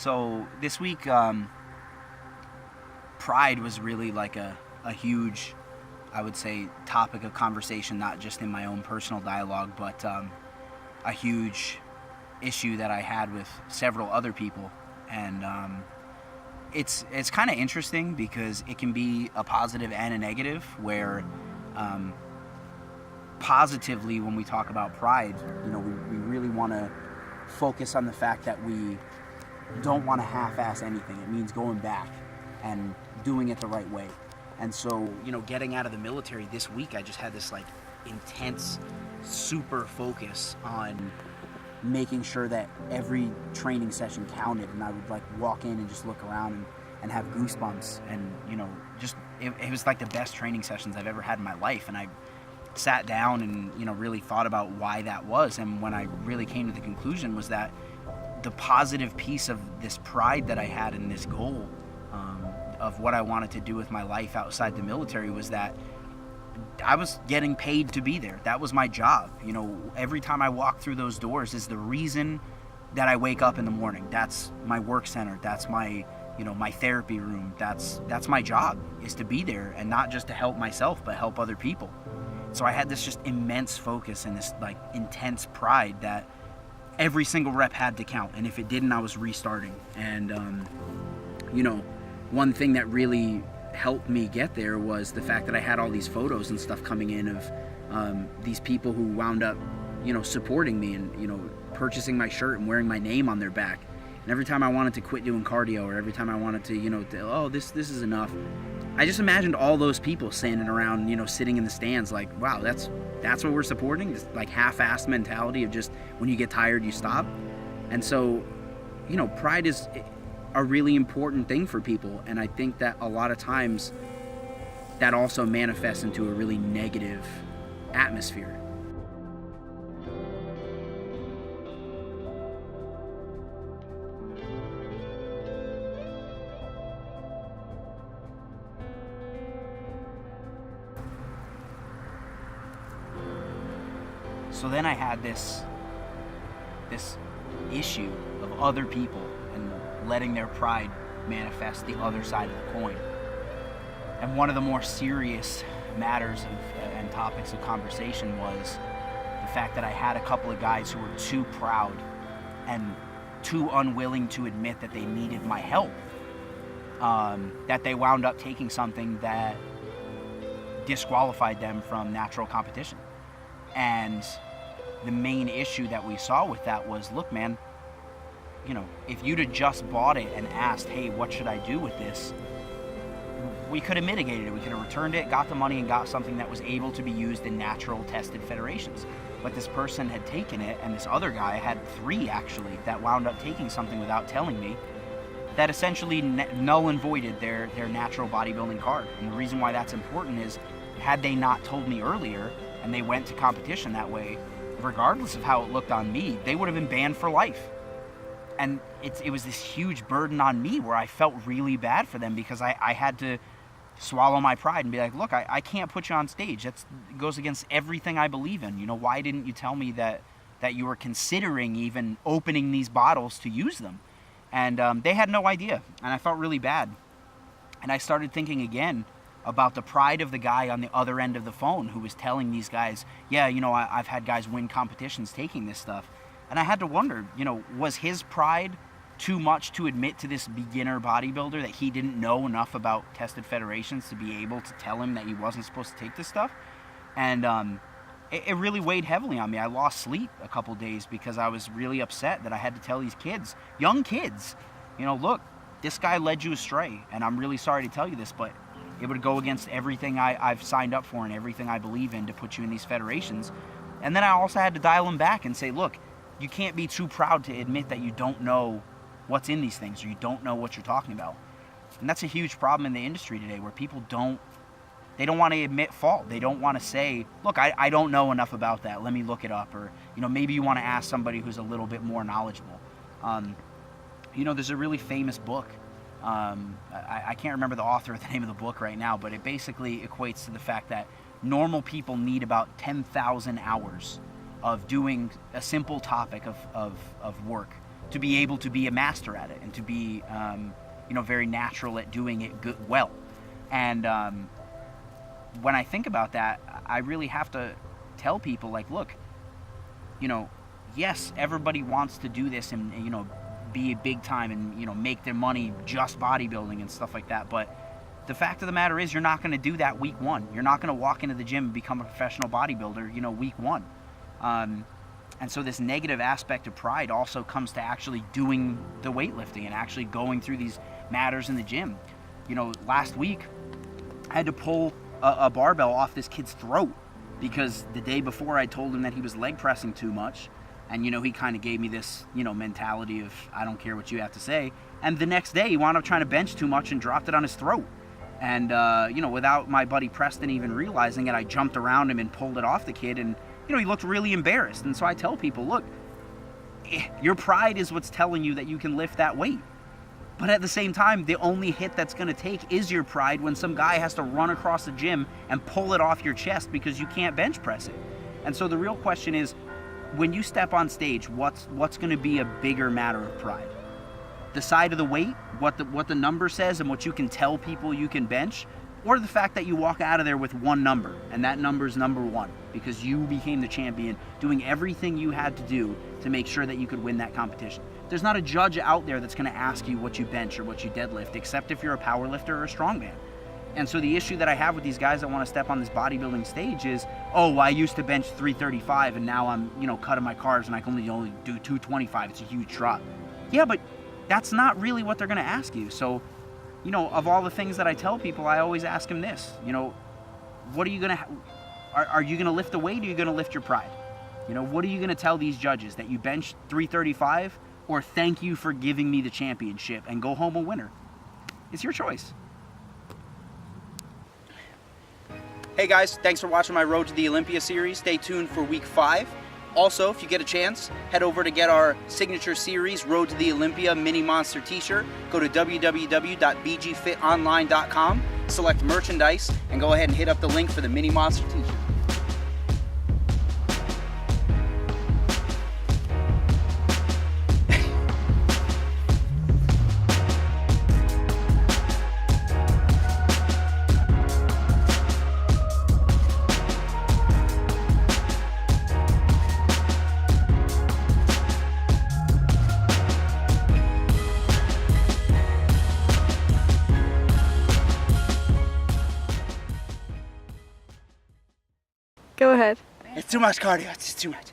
So this week, pride was really like a huge, I would say, topic of conversation, not just in my own personal dialogue, but a huge issue that I had with several other people. And it's kind of interesting because it can be a positive and a negative, where positively, when we talk about pride, we really want to focus on the fact that we don't want to half-ass anything. It means going back and doing it the right way. And so, getting out of the military this week, I just had this like intense, super focus on making sure that every training session counted, and I would like walk in and just look around and have goosebumps, and it was like the best training sessions I've ever had in my life. And I sat down and really thought about why that was, and when I really came to the conclusion was that the positive piece of this pride that I had in this goal of what I wanted to do with my life outside the military was that I was getting paid to be there. That was my job. Every time I walk through those doors is the reason that I wake up in the morning. That's my work center. That's my my therapy room. That's my job, is to be there, and not just to help myself but help other people. So I had this just immense focus and this like intense pride that every single rep had to count, and if it didn't, I was restarting. And one thing that really helped me get there was the fact that I had all these photos and stuff coming in of these people who wound up supporting me and purchasing my shirt and wearing my name on their back. And every time I wanted to quit doing cardio, or every time I wanted to this is enough, I just imagined all those people standing around, sitting in the stands like, wow, that's what we're supporting, this like half-assed mentality of just when you get tired you stop. And so pride is a really important thing for people, and I think that a lot of times that also manifests into a really negative atmosphere. So then I had this issue of other people and letting their pride manifest the other side of the coin. And one of the more serious matters and topics of conversation was the fact that I had a couple of guys who were too proud and too unwilling to admit that they needed my help, that they wound up taking something that disqualified them from natural competition. And the main issue that we saw with that was, look, man, if you'd have just bought it and asked, hey, what should I do with this? We could have mitigated it. We could have returned it, got the money, and got something that was able to be used in natural tested federations. But this person had taken it, and this other guy had 3 actually that wound up taking something without telling me, that essentially null and voided their natural bodybuilding card. And the reason why that's important is, had they not told me earlier and they went to competition that way, regardless of how it looked on me, they would have been banned for life. And it was this huge burden on me where I felt really bad for them, because I had to swallow my pride and be like, look, I can't put you on stage. It goes against everything I believe in. Why didn't you tell me that you were considering even opening these bottles to use them? And they had no idea, and I felt really bad. And I started thinking again about the pride of the guy on the other end of the phone who was telling these guys, yeah, I've had guys win competitions taking this stuff. And I had to wonder, was his pride too much to admit to this beginner bodybuilder that he didn't know enough about tested federations to be able to tell him that he wasn't supposed to take this stuff? And it really weighed heavily on me. I lost sleep a couple days because I was really upset that I had to tell these kids, young kids, look, this guy led you astray, and I'm really sorry to tell you this, but it would go against everything I've signed up for and everything I believe in to put you in these federations. And then I also had to dial him back and say, look, you can't be too proud to admit that you don't know what's in these things, or you don't know what you're talking about. And that's a huge problem in the industry today, where people don't want to admit fault. They don't want to say, look, I don't know enough about that, let me look it up. Or maybe you want to ask somebody who's a little bit more knowledgeable. There's a really famous book. I can't remember the author of the name of the book right now, but it basically equates to the fact that normal people need about 10,000 hours of doing a simple topic of work to be able to be a master at it and to be, very natural at doing it well. And when I think about that, I really have to tell people, like, look, yes, everybody wants to do this and, be big time and, make their money just bodybuilding and stuff like that. But the fact of the matter is, you're not going to do that week one. You're not going to walk into the gym and become a professional bodybuilder, week one. And so this negative aspect of pride also comes to actually doing the weightlifting and actually going through these matters in the gym. Last week, I had to pull a barbell off this kid's throat because the day before I told him that he was leg pressing too much. And, he kind of gave me this, mentality of, I don't care what you have to say. And the next day, he wound up trying to bench too much and dropped it on his throat. And, without my buddy Preston even realizing it, I jumped around him and pulled it off the kid. And, he looked really embarrassed. And so I tell people, look, your pride is what's telling you that you can lift that weight. But at the same time, the only hit that's going to take is your pride when some guy has to run across the gym and pull it off your chest because you can't bench press it. And so the real question is, when you step on stage, what's going to be a bigger matter of pride? The side of the weight, what the number says and what you can tell people you can bench, or the fact that you walk out of there with one number, and that number is number one because you became the champion, doing everything you had to do to make sure that you could win that competition. There's not a judge out there that's going to ask you what you bench or what you deadlift, except if you're a power lifter or a strongman. And so the issue that I have with these guys that want to step on this bodybuilding stage is, oh, well, I used to bench 335 and now I'm, cutting my carbs and I can only do 225. It's a huge drop. Yeah, but that's not really what they're going to ask you. So, of all the things that I tell people, I always ask them this, what are you going to, are you going to lift the weight or are you going to lift your pride? What are you going to tell these judges, that you bench 335 or thank you for giving me the championship and go home a winner? It's your choice. Hey guys, thanks for watching my Road to the Olympia series. Stay tuned for week 5. Also, if you get a chance, head over to get our signature series, Road to the Olympia Mini Monster t-shirt. Go to www.bgfitonline.com, select merchandise, and go ahead and hit up the link for the Mini Monster t-shirt. Go ahead. It's too much cardio. It's too much.